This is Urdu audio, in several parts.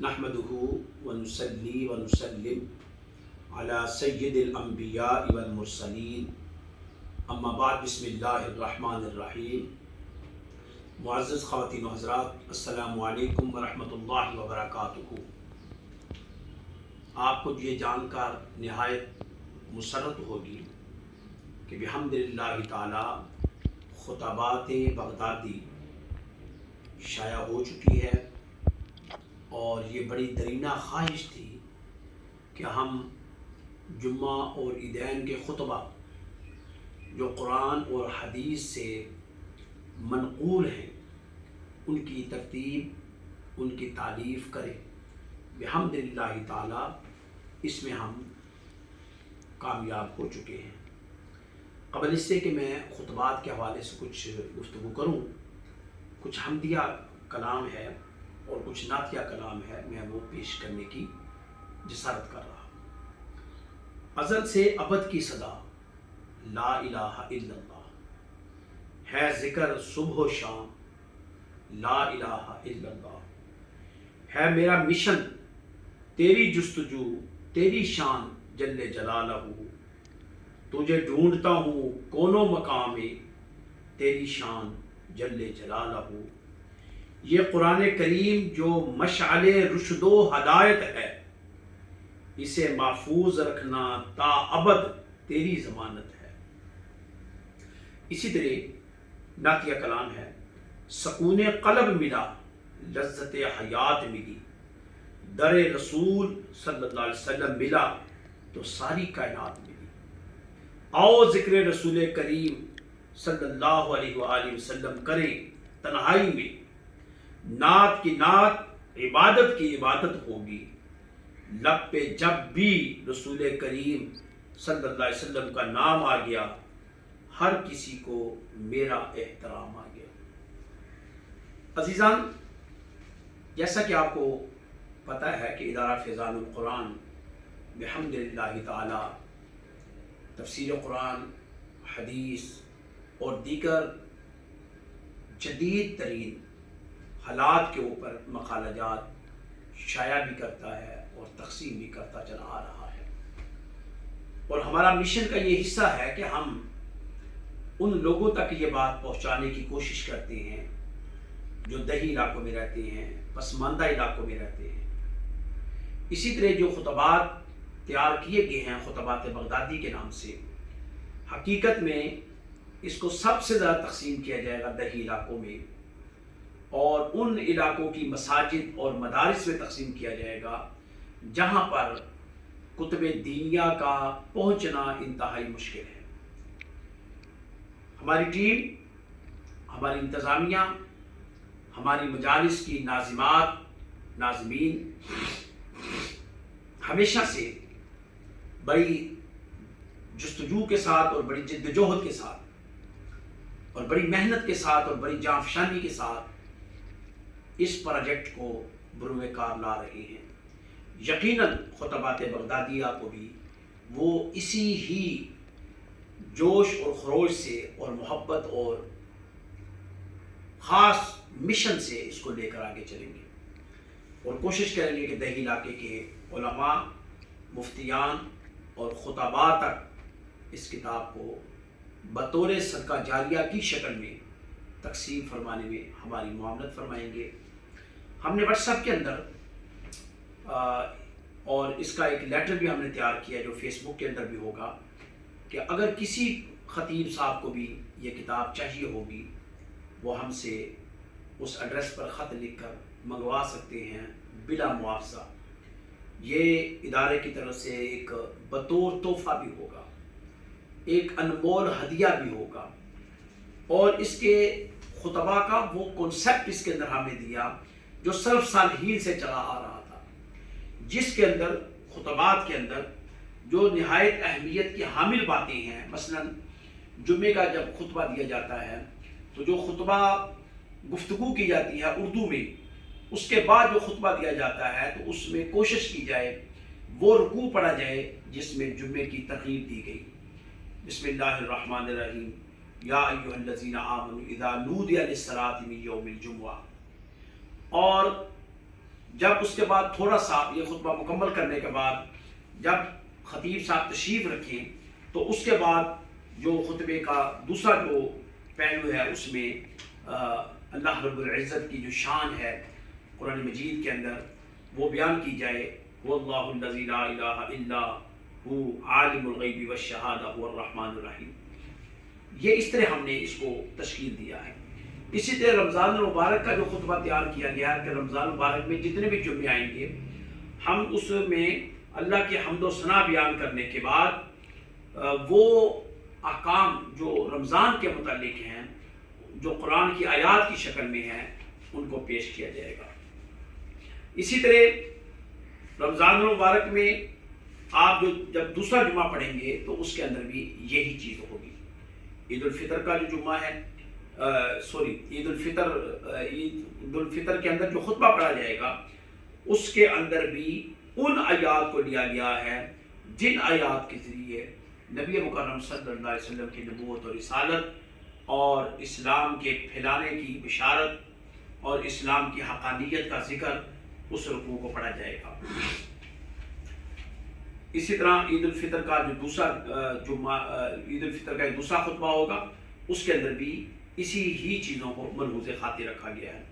نحمده ونصلي ونسلم على سید الانبیاء والمرسلین اما بعد بسم اللہ الرحمن الرحیم۔ معزز خواتین و حضرات، السلام علیکم ورحمۃ اللہ وبرکاتہ۔ آپ کو یہ جان کر نہایت مسرت ہوگی کہ بحمدللہ تعالی خطبات بغدادی شائع ہو چکی ہے، اور یہ بڑی درینہ خواہش تھی کہ ہم جمعہ اور عیدین کے خطبہ جو قرآن اور حدیث سے منقول ہیں ان کی ترتیب، ان کی تالیف کریں۔ بحمدللہ تعالی اس میں ہم کامیاب ہو چکے ہیں۔ قبل اس سے کہ میں خطبات کے حوالے سے کچھ گفتگو کروں، کچھ حمدیہ کلام ہے اور کچھ نعتیہ کلام ہے، میں وہ پیش کرنے کی جسارت کر رہا ہوں۔ ازل سے ابد کی صدا لا الہ الا اللہ ہے، ذکر صبح و شام لا الہ الا اللہ ہے، میرا مشن تیری جستجو تیری شان جل جلالہ، تجھے ڈھونڈتا ہوں کونوں مقام میں تیری شان جل جلالہ۔ یہ قرآن کریم جو مشعل رشد و ہدایت ہے، اسے محفوظ رکھنا تا ابد تیری ضمانت ہے۔ اسی طرح نعتیہ کلام ہے، سکون قلب ملا لذت حیات ملی، در رسول صلی اللہ علیہ وسلم ملا تو ساری کائنات ملی۔ آؤ ذکر رسول کریم صلی اللہ علیہ وآلہ وسلم کریں تنہائی میں، نعت کی نعت عبادت کی عبادت ہوگی، لب پہ جب بھی رسول کریم صلی اللہ علیہ وسلم کا نام آ گیا ہر کسی کو میرا احترام آ گیا۔ عزیزان، جیسا کہ آپ کو پتہ ہے کہ ادارہ فیضان القرآن بحمدللہ تعالی تفسیر قرآن، حدیث اور دیگر جدید ترین حالات کے اوپر مقالہ جات شائع بھی کرتا ہے اور تقسیم بھی کرتا چلا آ رہا ہے، اور ہمارا مشن کا یہ حصہ ہے کہ ہم ان لوگوں تک یہ بات پہنچانے کی کوشش کرتے ہیں جو دیہی علاقوں میں رہتے ہیں، پسماندہ علاقوں میں رہتے ہیں۔ اسی طرح جو خطبات تیار کیے گئے ہیں خطبات بغدادی کے نام سے، حقیقت میں اس کو سب سے زیادہ تقسیم کیا جائے گا دیہی علاقوں میں، اور ان علاقوں کی مساجد اور مدارس میں تقسیم کیا جائے گا جہاں پر کتب دینیہ کا پہنچنا انتہائی مشکل ہے۔ ہماری ٹیم، ہماری انتظامیہ، ہماری مجالس کی ناظمات، ناظمین ہمیشہ سے بڑی جستجو کے ساتھ اور بڑی جد و جہد کے ساتھ اور بڑی محنت کے ساتھ اور بڑی جانفشانی کے ساتھ اس پروجیکٹ کو بروئے کار لا رہے ہیں۔ یقیناً خطبات بغدادیہ کو بھی وہ اسی ہی جوش اور خروش سے اور محبت اور خاص مشن سے اس کو لے کر آگے چلیں گے، اور کوشش کریں گے کہ دیہی علاقے کے علماء، مفتیان اور خطباء تک اس کتاب کو بطور صدقہ جاریہ کی شکل میں تقسیم فرمانے میں ہماری معاونت فرمائیں گے۔ ہم نے واٹس ایپ کے اندر اور اس کا ایک لیٹر بھی ہم نے تیار کیا جو فیس بک کے اندر بھی ہوگا، کہ اگر کسی خطیب صاحب کو بھی یہ کتاب چاہیے ہوگی وہ ہم سے اس ایڈریس پر خط لکھ کر منگوا سکتے ہیں بلا معاوضہ۔ یہ ادارے کی طرف سے ایک بطور تحفہ بھی ہوگا، ایک انمول ہدیہ بھی ہوگا، اور اس کے خطبہ کا وہ کنسیپٹ اس کے اندر ہم نے دیا جو سلف صالحین سے چلا آ رہا تھا، جس کے اندر خطبات کے اندر جو نہایت اہمیت کی حامل باتیں ہیں۔ مثلا جمعے کا جب خطبہ دیا جاتا ہے تو جو خطبہ گفتگو کی جاتی ہے اردو میں، اس کے بعد جو خطبہ دیا جاتا ہے تو اس میں کوشش کی جائے وہ رکوع پڑھا جائے جس میں جمعے کی ترغیب دی گئی۔ بسم اللہ الرحمن الرحیم، یا ایھا الذین آمنوا اذا نودی للصلاۃ من یوم الجمعہ، اور جب اس کے بعد تھوڑا سا یہ خطبہ مکمل کرنے کے بعد جب خطیب صاحب تشریف رکھیں تو اس کے بعد جو خطبے کا دوسرا جو پہلو ہے اس میں اللہ رب العزت کی جو شان ہے قرآن مجید کے اندر وہ بیان کی جائے، وَاللَّهُ الَّذِي لَا إِلَٰهَ إِلَّا هُوَ عَالِمُ الْغَيْبِ وَالشَّهَادَةِ هُوَ الرَّحْمَٰنُ الرَّحِيمُ۔ یہ اس طرح ہم نے اس کو تشکیل دیا ہے۔ اسی طرح رمضان المبارک کا جو خطبہ تیار کیا گیا ہے کہ رمضان المبارک میں جتنے بھی جمعے آئیں گے ہم اس میں اللہ کے حمد و ثنا بیان کرنے کے بعد وہ احکام جو رمضان کے متعلق ہیں جو قرآن کی آیات کی شکل میں ہیں ان کو پیش کیا جائے گا۔ اسی طرح رمضان المبارک میں آپ جب دوسرا جمعہ پڑھیں گے تو اس کے اندر بھی یہی چیز ہوگی۔ عید الفطر کا جو جمعہ ہے عید الفطر کے اندر جو خطبہ پڑھا جائے گا اس کے اندر بھی ان آیات کو لیا گیا ہے جن آیات کے ذریعے نبی مکرم صلی اللہ علیہ وسلم کی نبوت اور رسالت اور اسلام کے پھیلانے کی بشارت اور اسلام کی حقانیت کا ذکر اس رکوع کو پڑھا جائے گا۔ اسی طرح عید الفطر کا جو دوسرا جمعہ عید الفطر کا ایک دوسرا خطبہ ہوگا اس کے اندر بھی اسی ہی چیزوں کو ملحوظ خاطر رکھا گیا ہے۔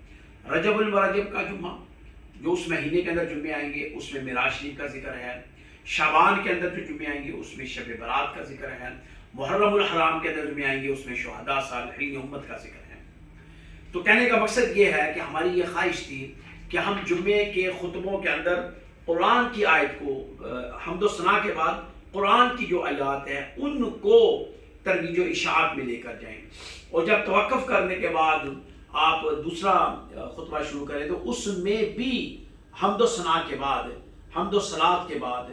رجب المرجب کا جمعہ جو اس مہینے کے اندر جمعے آئیں گے اس میں معراج شریف کا ذکر ہے۔ شعبان کے اندر جو جمعے آئیں گے اس میں شب برات کا ذکر ہے۔ محرم الحرام کے اندر جمعے آئیں گے اس میں شہداء صالحین امت کا ذکر ہے۔ تو کہنے کا مقصد یہ ہے کہ ہماری یہ خواہش تھی کہ ہم جمعے کے خطبوں کے اندر قرآن کی آیت کو حمد و ثنا کے بعد قرآن کی جو آیات ہیں ان کو ترویج و اشاعت میں لے کر جائیں، اور جب توقف کرنے کے بعد آپ دوسرا خطبہ شروع کریں تو اس میں بھی حمد و ثنا کے بعد حمد و صلات کے بعد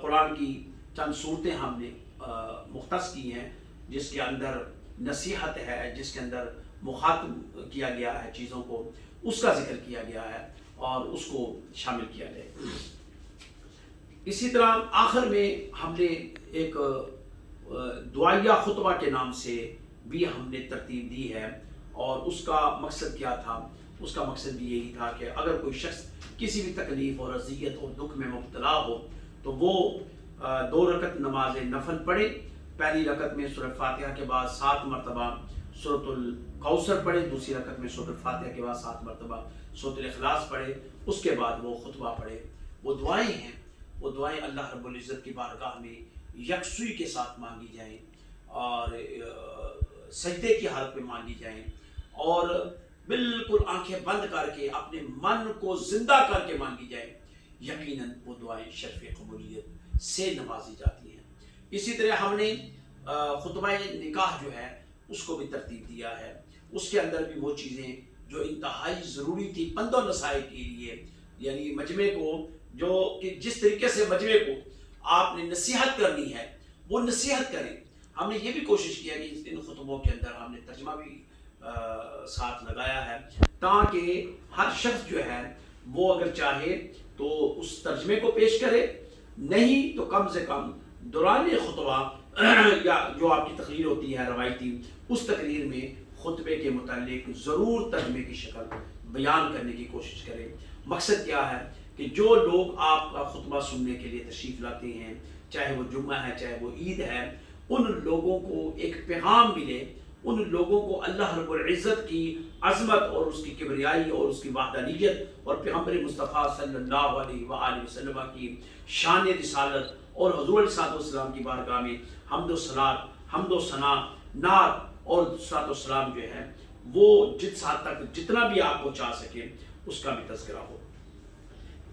قرآن کی چند صورتیں ہم نے مختص کی ہیں جس کے اندر نصیحت ہے، جس کے اندر مخاطب کیا گیا ہے چیزوں کو، اس کا ذکر کیا گیا ہے اور اس کو شامل کیا جائے۔ اسی طرح آخر میں ہم نے ایک دعائیہ خطبہ کے نام سے بھی ہم نے ترتیب دی ہے، اور اس کا مقصد کیا تھا؟ اس کا مقصد بھی یہی تھا کہ اگر کوئی شخص کسی بھی تکلیف اور اذیت اور دکھ میں مبتلا ہو تو وہ 2 رکعت نماز نفل پڑھے۔ پہلی رکعت میں سورۃ فاتحہ کے بعد 7 مرتبہ سورۃ الکوثر پڑھے، دوسری رکعت میں سورۃ فاتحہ کے بعد 7 مرتبہ سورۃ الاخلاص پڑھے، اس کے بعد وہ خطبہ پڑھے۔ وہ دعائیں ہیں، وہ دعائیں اللہ رب العزت کی بارگاہ میں یکسوئی کے ساتھ مانگی جائیں اور سجدے کی حالت میں مانگی جائیں، اور بالکل آنکھیں بند کر کے اپنے من کو زندہ کر کے مانگی جائیں۔ یقیناً وہ دعائیں شرف قبولیت سے نوازی جاتی ہیں۔ اسی طرح ہم نے خطبہ نکاح جو ہے اس کو بھی ترتیب دیا ہے، اس کے اندر بھی وہ چیزیں جو انتہائی ضروری تھی پند و نصیحت کے لیے، یعنی مجمع کو جو کہ جس طریقے سے مجمع کو آپ نے نصیحت کرنی ہے وہ نصیحت کریں۔ ہم نے یہ بھی کوشش کیا کہ ان خطبوں کے اندر ہم نے ترجمہ بھی ساتھ لگایا ہے تاکہ ہر شخص جو ہے وہ اگر چاہے تو اس ترجمے کو پیش کرے، نہیں تو کم سے کم دوران خطبہ یا جو آپ کی تقریر ہوتی ہے روایتی، اس تقریر میں خطبے کے متعلق ضرور ترجمے کی شکل بیان کرنے کی کوشش کریں۔ مقصد کیا ہے کہ جو لوگ آپ کا خطبہ سننے کے لیے تشریف لاتے ہیں، چاہے وہ جمعہ ہے چاہے وہ عید ہے، ان لوگوں کو ایک پیغام ملے، ان لوگوں کو اللہ رب العزت کی عظمت اور اس کی کبریائی اور اس کی وحدانیت اور پیغمبر مصطفیٰ صلی اللہ علیہ وآلہ وسلم کی شان رسالت اور حضور علیہ السلام کی بارگاہ میں حمد و صلات، حمد و ثنا، نعت اور صلوات و سلام جو ہے وہ جس حد تک جتنا بھی آپ کو چاہ سکے اس کا بھی تذکرہ ہو۔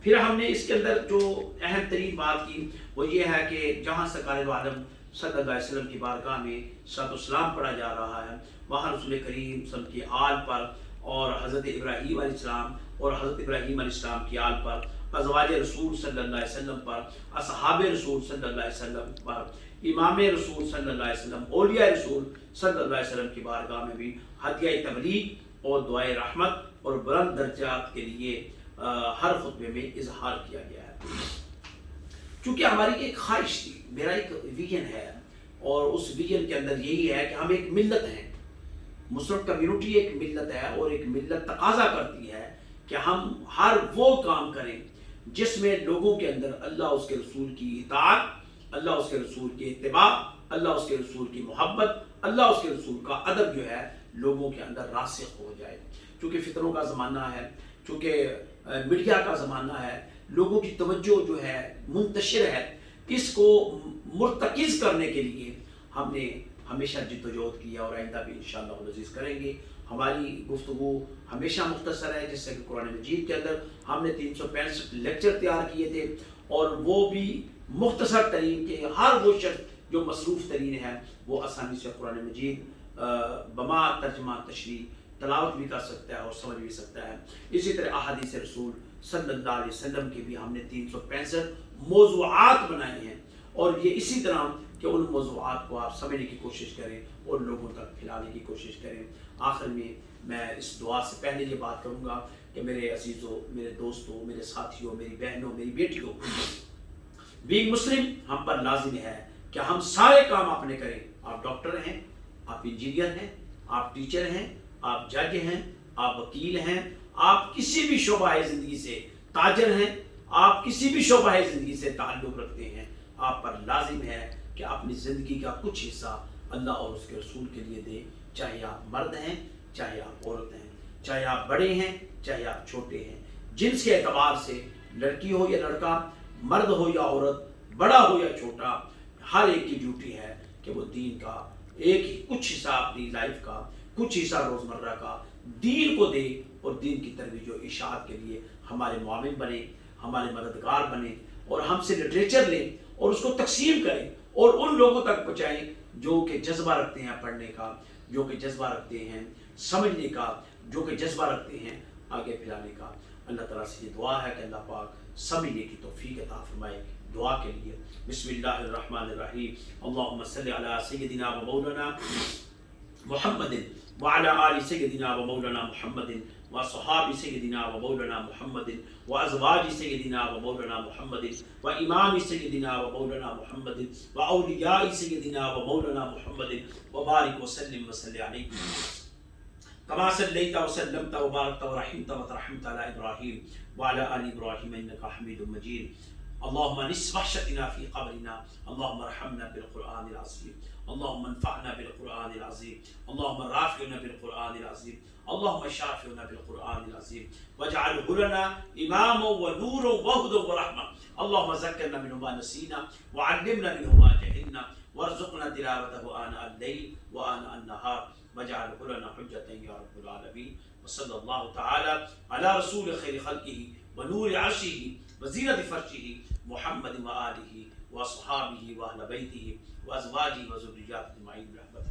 پھر ہم نے اس کے اندر جو اہم ترین بات کی وہ یہ ہے کہ جہاں سرکار دو عالم صلی اللہ علیہ وسلم کی بارگاہ میں صلوات و سلام پڑھا جا رہا ہے، وہاں رسول کریم صلی اللہ علیہ وسلم کی آل پر اور حضرت ابراہیم علیہ السلام اور حضرت ابراہیم علیہ السلام کی آل پر، ازواج رسول صلی اللہ علیہ وسلم پر، اصحاب رسول صلی اللہ علیہ وسلم پر، امام رسول صلی اللہ علیہ وسلم، اولیاء رسول صلی اللہ علیہ وسلم کی بارگاہ میں بھی ہدیہ تبلیغ اور دعائے رحمت اور بلند درجات کے لیے ہر خطبے میں اظہار کیا گیا ہے۔ چونکہ ہماری ایک خواہش تھی، میرا ایک ویژن ہے، اور اس ویژن کے اندر یہی ہے کہ ہم ایک ملت ہیں، مسلم کمیونٹی ایک ملت ہے، اور ایک ملت تقاضا کرتی ہے کہ کہ ہم ہر وہ کام کریں جس میں لوگوں کے اندر اللہ اس کے رسول کی اطاعت، اللہ اس کے رسول کی اتباع، اللہ اس کے رسول کی محبت، اللہ اس کے رسول کا ادب جو ہے لوگوں کے اندر راسخ ہو جائے۔ چونکہ فتنوں کا زمانہ ہے، چونکہ میڈیا کا زمانہ ہے، لوگوں کی توجہ جو ہے منتشر ہے، اس کو مرتکز کرنے کے لیے ہم نے ہمیشہ جد و جہد کیا اور آئندہ بھی انشاءاللہ العزیز کریں گے۔ ہماری گفتگو ہمیشہ مختصر ہے، جس سے کہ قرآن مجید کے اندر ہم نے 365 لیکچر تیار کیے تھے، اور وہ بھی مختصر ترین کہ ہر وہ شخص جو مصروف ترین ہے وہ آسانی سے قرآن مجید بما ترجمہ تشریح تلاوت بھی کر سکتا ہے اور سمجھ بھی سکتا ہے۔ اسی طرح احادیث رسول صلی اللہ علیہ وسلم کے بھی ہم نے 365 موضوعات بنائے ہیں، اور یہ اسی طرح کہ ان موضوعات کو آپ سمجھنے کی کوشش کریں اور لوگوں تک پھیلانے کی کوشش کریں۔ آخر میں اس دعا سے پہلے یہ بات کروں گا کہ میرے عزیزوں، میرے دوستوں، میرے ساتھیوں، میری بہنوں، میری بیٹیوں، بینگ مسلم ہم پر لازم ہے کہ ہم سارے کام اپنے کریں۔ آپ ڈاکٹر ہیں، آپ انجینئر ہیں، آپ ٹیچر ہیں، آپ جج ہیں، آپ وکیل ہیں، آپ کسی بھی شعبہ زندگی سے تاجر ہیں، آپ کسی بھی شعبہ زندگی سے تعلق رکھتے ہیں، آپ پر لازم ہے کہ اپنی زندگی کا کچھ حصہ اللہ اور اس کے رسول کے لیے دیں، چاہے آپ مرد ہیں، چاہے آپ عورت ہیں، چاہے آپ بڑے ہیں، چاہے آپ چھوٹے ہیں، جنس کے اعتبار سے لڑکی ہو یا لڑکا، مرد ہو یا عورت، بڑا ہو یا چھوٹا، ہر ایک کی ڈیوٹی ہے کہ وہ دین کا ایک ہی کچھ حصہ اپنی لائف کا، کچھ حصہ روزمرہ کا دین کو دے، اور دین کی ترویج و اشاعت کے لیے ہمارے معاون بنے، ہمارے مددگار بنے، اور ہم سے لٹریچر لیں اور اس کو تقسیم کریں اور ان لوگوں تک پہنچائیں جو کہ جذبہ رکھتے ہیں پڑھنے کا، جو کہ جذبہ رکھتے ہیں سمجھنے کا، جو کہ جذبہ رکھتے ہیں آگے پھیلانے کا۔ اللہ تعالیٰ سے یہ دعا ہے کہ اللہ پاک سمجھنے کی توفیق عطا فرمائے۔ دعا کے لیے بسم اللہ الرحمن الرحیم، اللہم صلی علی سیدنا و مولانا محمد وعلى آل سيدنا ومولانا محمد وصحاب سيدنا ومولانا محمد وأزواج سيدنا ومولانا محمد وإمام سيدنا ومولانا محمد وأولياء سيدنا ومولانا محمد وبارك وسلم وصل عليه كما صليت وسلمت وباركت ورحمت وترحمت على إبراهيم وعلى آل إبراهيم إنك حميد مجيد. اللهم انس وحشتنا في قبرنا، اللهم ارحمنا بالقرآن العظيم، اللهم انفعنا بالقرآن العظيم، اللهم رافعنا بالقرآن العظيم، اللهم شافعنا بالقرآن العظيم، واجعله لنا إماما ونورا وهدى ورحمة. اللهم ذكرنا منه ما نسينا وعلمنا منه ما جهلنا وارزقنا تلاوته آناء الليل وآناء النهار واجعله لنا حجة يا رب العالمين. وصلى الله تعالى على رسول خير خلقه ونور عرشه وزينة فرشه محمد وآله وأصحابه وأهل بيته وأزواجه وذرياته أجمعين برحمته.